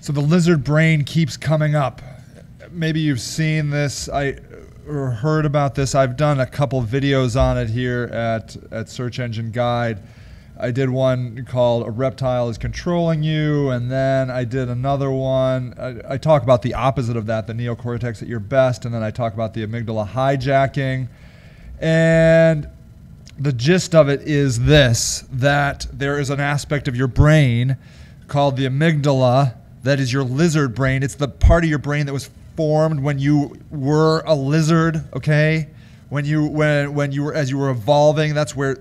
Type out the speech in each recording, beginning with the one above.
So the lizard brain keeps coming up. Maybe you've seen this or heard about this. I've done a couple videos on it here at Search Engine Guide. I did one called A Reptile is Controlling You, and then I did another one. I talk about the opposite of that, the neocortex at your best, and then I talk about the amygdala hijacking. And the gist of it is this, that there is an aspect of your brain called the amygdala that is your lizard brain. It's the part of your brain that was formed when you were a lizard, okay? When you were, as you were evolving, that's where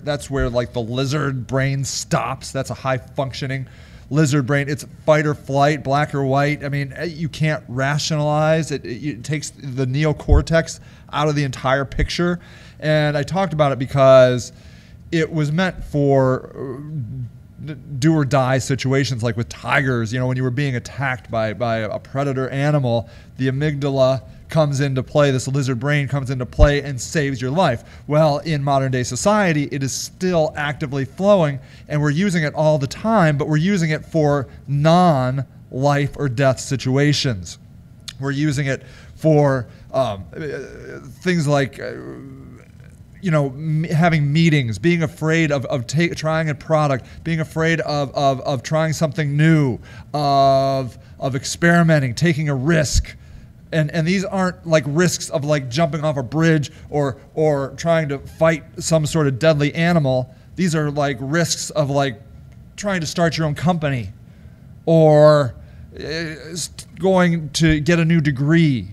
like the lizard brain stops. That's a high functioning lizard brain. It's fight or flight, black or white. I mean, you can't rationalize it. It takes the neocortex out of the entire picture. And I talked about it because it was meant for do or die situations, like with tigers. You know, when you were being attacked by a predator animal, the amygdala comes into play, this lizard brain comes into play and saves your life. Well, in modern day society, it is still actively flowing, and we're using it all the time, but we're using it for non-life or death situations. We're using it for things like having meetings, being afraid of trying a product, being afraid of trying something new, of experimenting, taking a risk. And these aren't like risks of like jumping off a bridge or trying to fight some sort of deadly animal. These are like risks of like trying to start your own company or going to get a new degree,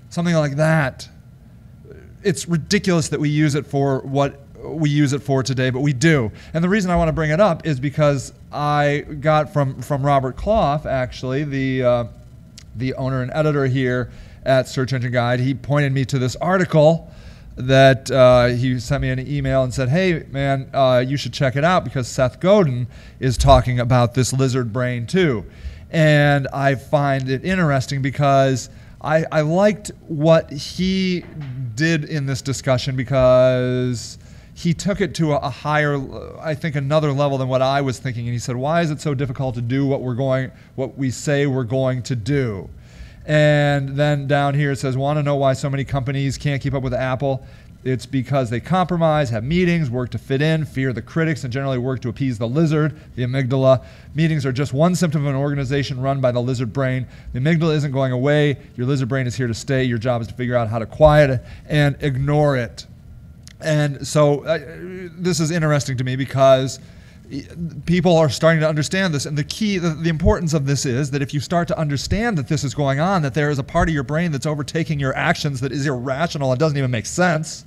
something like that. It's ridiculous that we use it for what we use it for today, but we do. And the reason I want to bring it up is because I got from Robert Clough, actually, the owner and editor here at Search Engine Guide. He pointed me to this article that he sent me an email and said, hey, man, you should check it out because Seth Godin is talking about this lizard brain too. And I find it interesting because I liked what he did in this discussion because he took it to a higher, I think, another level than what I was thinking. And he said, why is it so difficult to do what we say we're going to do? And then down here it says, want to know why so many companies can't keep up with Apple? It's because they compromise, have meetings, work to fit in, fear the critics, and generally work to appease the lizard, the amygdala. Meetings are just one symptom of an organization run by the lizard brain. The amygdala isn't going away. Your lizard brain is here to stay. Your job is to figure out how to quiet it and ignore it. And so this is interesting to me because people are starting to understand this, and the importance of this is that if you start to understand that this is going on, that there is a part of your brain that's overtaking your actions that is irrational and doesn't even make sense,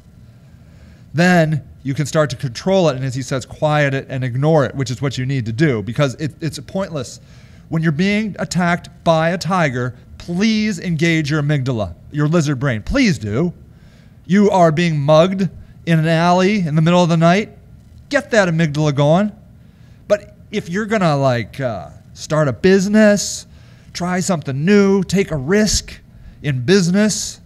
then you can start to control it, and as he says, quiet it and ignore it, which is what you need to do, because it's pointless. When you're being attacked by a tiger, please engage your amygdala, your lizard brain. Please do. You are being mugged in an alley in the middle of the night. Get that amygdala going. But if you're going to start a business, try something new, take a risk in business,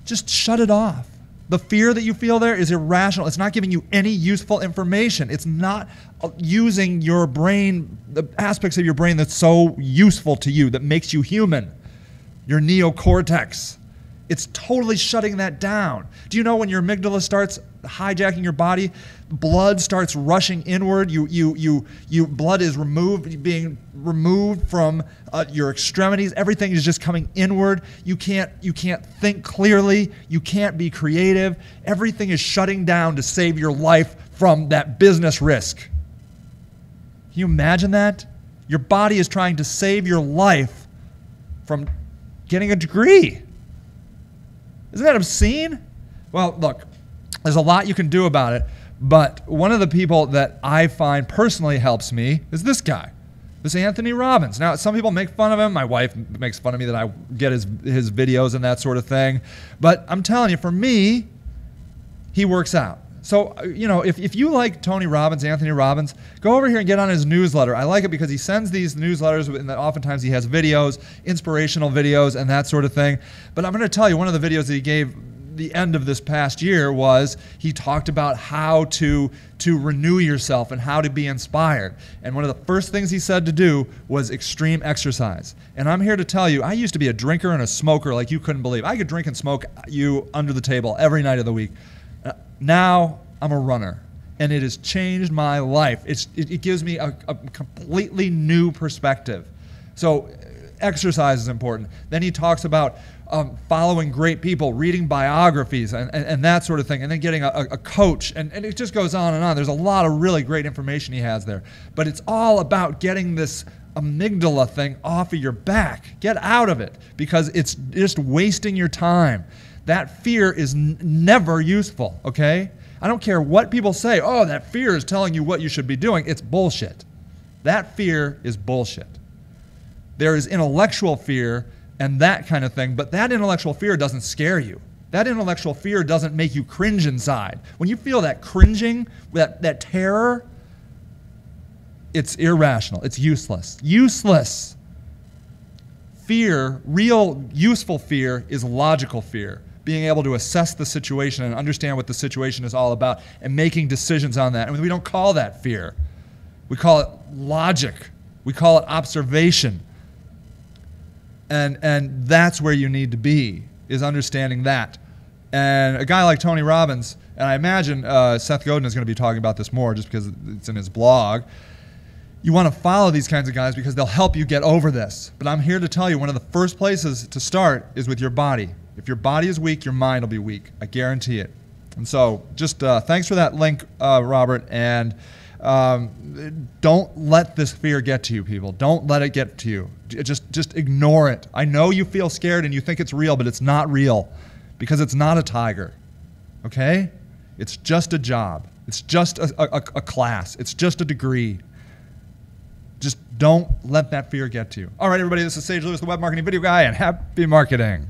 just shut it off. The fear that you feel there is irrational. It's not giving you any useful information. It's not using your brain, the aspects of your brain that's so useful to you, that makes you human, your neocortex. It's totally shutting that down. Do you know when your amygdala starts hijacking your body, blood starts rushing inward, blood is being removed from your extremities, everything is just coming inward. You can't think clearly, you can't be creative. Everything is shutting down to save your life from that business risk. Can you imagine that? Your body is trying to save your life from getting a degree. Isn't that obscene? Well, look, there's a lot you can do about it, but one of the people that I find personally helps me is this guy, this Anthony Robbins. Now, some people make fun of him. My wife makes fun of me that I get his videos and that sort of thing. But I'm telling you, for me, he works out. So, if you like Tony Robbins, Anthony Robbins, go over here and get on his newsletter. I like it because he sends these newsletters, and oftentimes he has videos, inspirational videos, and that sort of thing. But I'm going to tell you, one of the videos that he gave the end of this past year was he talked about how to renew yourself and how to be inspired. And one of the first things he said to do was extreme exercise. And I'm here to tell you, I used to be a drinker and a smoker like you couldn't believe. I could drink and smoke you under the table every night of the week. Now I'm a runner, and it has changed my life. It gives me a completely new perspective. So exercise is important. Then he talks about following great people, reading biographies, and that sort of thing, and then getting a coach, and it just goes on and on. There's a lot of really great information he has there. But it's all about getting this amygdala thing off of your back. Get out of it, because it's just wasting your time. That fear is never useful, okay? I don't care what people say. Oh, that fear is telling you what you should be doing. It's bullshit. That fear is bullshit. There is intellectual fear and that kind of thing, but that intellectual fear doesn't scare you. That intellectual fear doesn't make you cringe inside. When you feel that cringing, that terror, it's irrational. It's useless. Useless. Fear, real useful fear, is logical fear. Being able to assess the situation and understand what the situation is all about and making decisions on that. And we don't call that fear. We call it logic. We call it observation. And that's where you need to be, is understanding that. And a guy like Tony Robbins, and I imagine Seth Godin is going to be talking about this more just because it's in his blog. You want to follow these kinds of guys because they'll help you get over this. But I'm here to tell you, one of the first places to start is with your body. If your body is weak, your mind will be weak. I guarantee it. And so just thanks for that link, Robert. And don't let this fear get to you, people. Don't let it get to you. Just ignore it. I know you feel scared and you think it's real, but it's not real, because it's not a tiger, okay? It's just a job. It's just a class. It's just a degree. Just don't let that fear get to you. All right, everybody, this is Sage Lewis, the Web Marketing Video Guy, and happy marketing.